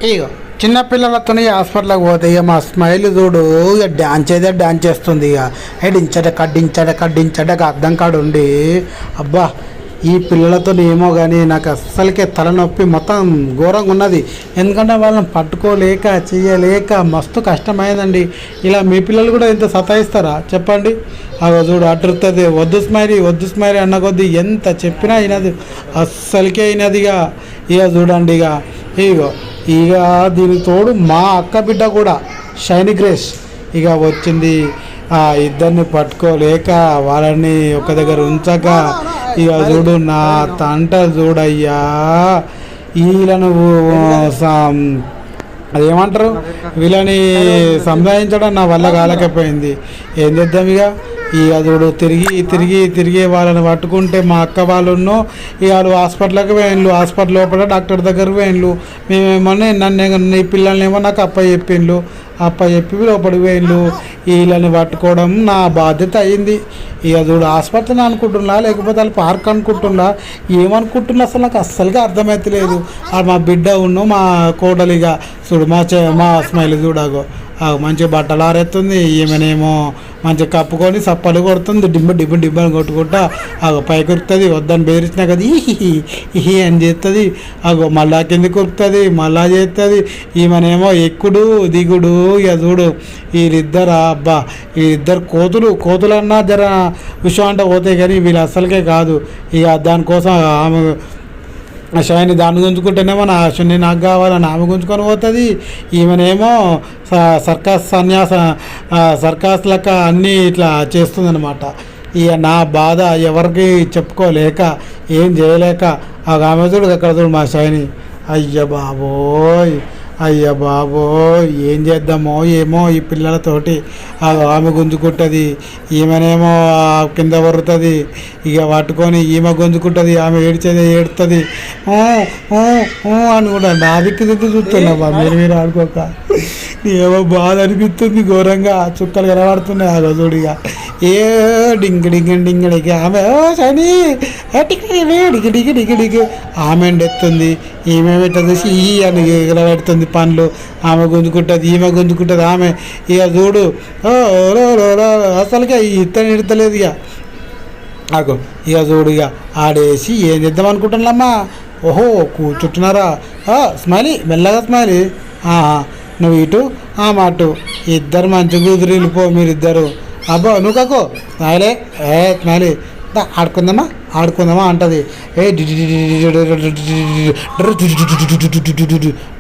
ఇగో చిన్నపిల్లలతో హాస్పిటల్కి పోతే ఇక మా స్మైల్ చూడు ఇక డ్యాన్స్ చేస్తుంది. ఇక డించడక అర్థం కాడు ఉండి అబ్బా ఈ పిల్లలతో ఏమో కానీ నాకు అస్సలకే తలనొప్పి మొత్తం ఘోరంగా ఉన్నది. ఎందుకంటే వాళ్ళని పట్టుకోలేక చెయ్యలేక మస్తు కష్టమైందండి. ఇలా మీ పిల్లలు కూడా ఎంత సతాయిస్తారా చెప్పండి. అగో చూడు అటురుతుంది, వద్దు స్మైరీ అన్న కొద్దీ ఎంత చెప్పినా అయినది అస్సలకే అయినదిగా. ఇక చూడండి ఇక దీనికి తోడు మా అక్క బిడ్డ కూడా షైనీ గ్రేస్ ఇక వచ్చింది. ఇద్దరిని పట్టుకోలేక వాళ్ళని ఒక దగ్గర ఉంచక ఇక చూడు నా తంట చూడయ్యా వీళ్ళను అదేమంటారు వీళ్ళని సంపాదించడం నా వల్ల కాలేకపోయింది. ఏం చేద్దాం ఇక చూడు తిరిగి వాళ్ళని పట్టుకుంటే మా అక్క వాళ్ళను ఇక వాళ్ళు హాస్పిటల్కి పోయిన్లు, హాస్పిటల్ లోపల డాక్టర్ దగ్గరకు పోయిన్లు. మేమేమో నీ పిల్లల్నేమో నాకు చెప్పి లోపలికి పోయిన్లు. వీళ్ళని పట్టుకోవడం నా బాధ్యత అయింది. ఇక చూడు హాస్పిటల్ అనుకుంటున్నా లేకపోతే వాళ్ళు పార్క్ అనుకుంటున్నా ఏమనుకుంటున్నా అసలు నాకు అస్సలుగా అర్థమవుతలేదు. మా బిడ్డ మా కోడలిగా చూడు మా స్మైల్ చూడాగో మంచి బట్టలు ఆరేస్తుంది, ఈమెనేమో మంచిగా కప్పుకొని సప్పలు కొడుతుంది, డిబ్బని కొట్టుకుంటా పైకి ఉరుకుతుంది. వద్దని బెదిరించినా కదా ఇహి అని చేస్తుంది. మళ్ళా కింద కొరుకుతుంది, మళ్ళా చేస్తుంది. ఈమెనేమో ఎక్కుడు దిగుడు. ఇక చూడు వీళ్ళిద్దరు అబ్బా వీళ్ళిద్దరు కోతులన్నా జర విషయం అంటే పోతాయి కానీ వీళ్ళు అస్సలకే కాదు. ఇక దానికోసం ఆమె షైని దాన్ని గుంజుకుంటేనేమో నేను నాకు కావాలని ఆమె గుంజుకొని పోతుంది. ఈమెనేమో సర్కాస్ లెక్క అన్నీ ఇట్లా చేస్తుందన్నమాట. ఇక నా బాధ ఎవరికి చెప్పుకోలేక ఏం చేయలేక ఆమె చూడు అక్కడ చూడు మా షైని అయ్య బాబోయ్ ఏం చేద్దామో ఏమో ఈ పిల్లలతోటి. ఆమె గుంజుకుంటుంది, ఈమెనేమో కింద వరుతుంది. ఇక పట్టుకొని ఈమె గుంజుకుంటుంది, ఆమె ఏడుస్తుంది అని కూడా నా దిక్కు చూస్తున్నావా మీరు ఆడుకోక ఏమో బాధ అనిపిస్తుంది ఘోరంగా. చుక్కలు కనబడుతున్నాయి ఆ రోజుడు. ఇక డింగడికి ఆమె సని డిగి ఆమె ఎత్తుంది, ఈమె పెట్టేసి ఈ అని ఎగరబెడుతుంది పండ్లు. ఆమె గుంజుకుంటుంది, ఈమె గుంజుకుంటుంది. ఆమె ఇక చూడు అసలుగా ఇత్తని ఇడతలేదు. ఇక చూడు ఆడేసి ఏం చేద్దాం అనుకుంటున్నామ్మా. ఓహో కూర్చుంటున్నారా స్మైలీ మెల్లగా స్మైలీ నువ్వు ఇటు అటు ఇద్దరు మంచి కుదిరిలు పో మీరిద్దరు. అబ్బో నువ్వు కాకో స్మైలీ స్మైలీ ఆడుకుందామా అంటది.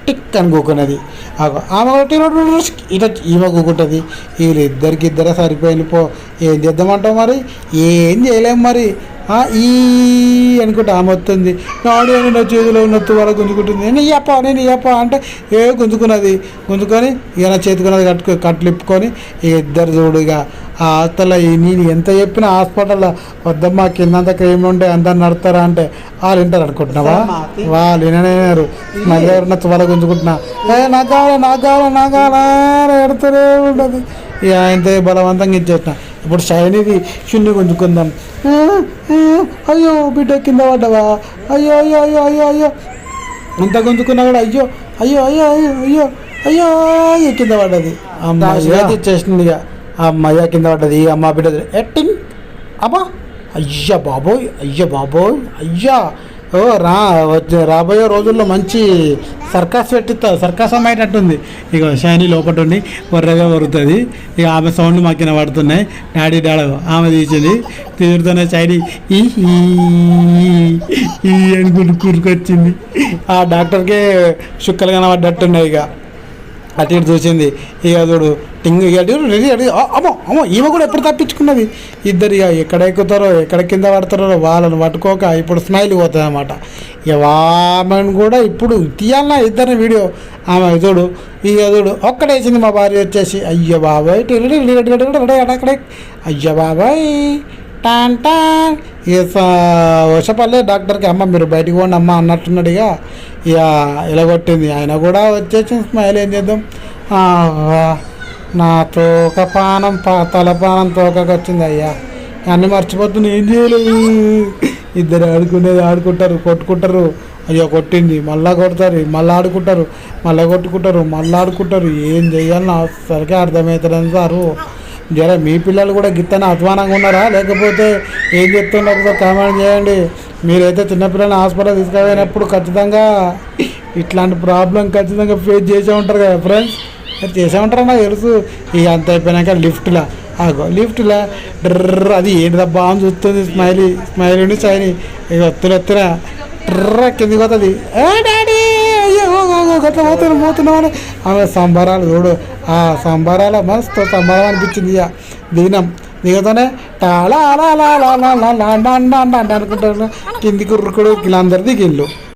టిక్ అని కూకున్నది. ఆమె ఇట్లా ఈమె కూకుంటుంది. వీళ్ళిద్దరికిద్దరే సరిపోయింది పో. ఏం చేద్దామంటావు మరి ఏం చేయలేము మరి. ఈ అనుకుంటే ఆమె వస్తుంది నాడు అని నా చేతిలో ఉన్నట్టు వాళ్ళ గుంజుకుంటుంది. నేను ఇయ్యప్ప అంటే గుంజుకొని ఇక నా చేతికున్నది కట్లు ఇప్పుకొని ఇద్దరు చూడు. ఇక హాస్టల్లో నేను ఎంత చెప్పినా హాస్పిటల్లో వద్దమ్మా కిందంత క్రీమ్ ఉంటే అందరు నడతారా అంటే వాళ్ళు వింటారు అనుకుంటున్నావా? వాళ్ళు వినలేరు. మళ్ళీ ఎవరన్నా తువాల గుంజుకుంటున్నా నాకు కావాలా ఎడతారే ఉంటుంది. ఇక ఆయనతో బలవంతంగా ఇచ్చేసిన. ఇప్పుడు షైనీది షున్ని గుంజుకుందాం. అయ్యో బిడ్డ కింద పడ్డవా? అయ్యో అంత గుంజుకున్నా కూడా అయ్యో కింద పడ్డది. అమ్మాయి ఇచ్చేసింది. ఇక ఆ అమ్మాయి కింద పడ్డది. అమ్మ బిడ్డ ఎట్టింగ్ అబ్బా అయ్యా బాబోయ్ రాబోయే రోజుల్లో మంచి సర్కాస్ అయ్యేటట్టుంది. ఇక షైనీ లోపల ఉండి వర్రగా వరుతుంది. ఇక ఆమె సౌండ్ మాకిన పడుతున్నాయి. డాడీ ఆమె తీసింది తీరుతోనే షైనీ ఈ అనుకుంటూ కూరుకొచ్చింది. ఆ డాక్టర్కే చుక్కలు కనబడ్డట్టున్నాయి. ఇక అటు ఇటు చూసింది. ఇక చూడు టింగ్ రెడీ అమ్మో ఈమె కూడా ఎప్పుడు తప్పించుకున్నది. ఇద్దరు ఇక ఎక్కడ ఎక్కుతారో ఎక్కడ కింద పడతారో వాళ్ళని పట్టుకోక ఇప్పుడు స్మైల్ పోతుంది అన్నమాట. ఇక ఆమెను కూడా ఇప్పుడు తీయాలన్నా ఇద్దరిని వీడియో. ఆమె చూడు ఒక్కడేసింది మా భార్య వచ్చేసి అయ్యో బాబాయ్ అక్కడే అయ్యో బాబాయ్ టాన్ ఇక వర్షపల్లె డాక్టర్కి అమ్మ మీరు బయటికి పోండి అమ్మ అన్నట్టున్నాడు. ఇక ఇలా కొట్టింది. ఆయన కూడా వచ్చేసి స్మైల్ ఏం చేద్దాం. నా తలపానం తోకకు వచ్చింది. అయ్యా అన్నీ మర్చిపోతుంది ఏం చేయలేదు. ఇద్దరు ఆడుకుంటారు కొట్టుకుంటారు. అయ్యో కొట్టింది మళ్ళా కొడతారు, మళ్ళీ ఆడుకుంటారు, మళ్ళీ కొట్టుకుంటారు, మళ్ళీ ఆడుకుంటారు. ఏం చేయాలని సరిగ్గా అర్థమవుతుందని సారు. జర మీ పిల్లలు కూడా గిత్తనే అధ్వానంగా ఉన్నారా, లేకపోతే ఏం చెప్తున్నారు ఒకసారి కామెంట్ చేయండి. మీరైతే చిన్నపిల్లల్ని హాస్పిటల్ తీసుకుపోయినప్పుడు ఖచ్చితంగా ఇట్లాంటి ప్రాబ్లం ఖచ్చితంగా ఫేస్ చేసే ఉంటారు కదా ఫ్రెండ్స్. చేసే ఉంటారా నాకు తెలుసు. ఇక అంత అయిపోయినాక లిఫ్ట్లో లిఫ్ట్లో డ్రర్ అది ఏంటి దబ్బా అని చూస్తుంది. స్మైలీ షైనీ ఇక ఒత్తున ట్రర్ర కిందికి పోతుంది. డాడీ అయ్యో గట్లా పోతున్నామని ఆమె సంబరాలు చూడు. ఆ సంబరాల మస్తు సంబరం అనిపించింది. ఇక దిగుతానే టాలా అలా అలా అలా అలా అలా అనుకుంటారు. కిందికి ఉరుకుడు వీళ్ళందరూ దిగిళ్ళు.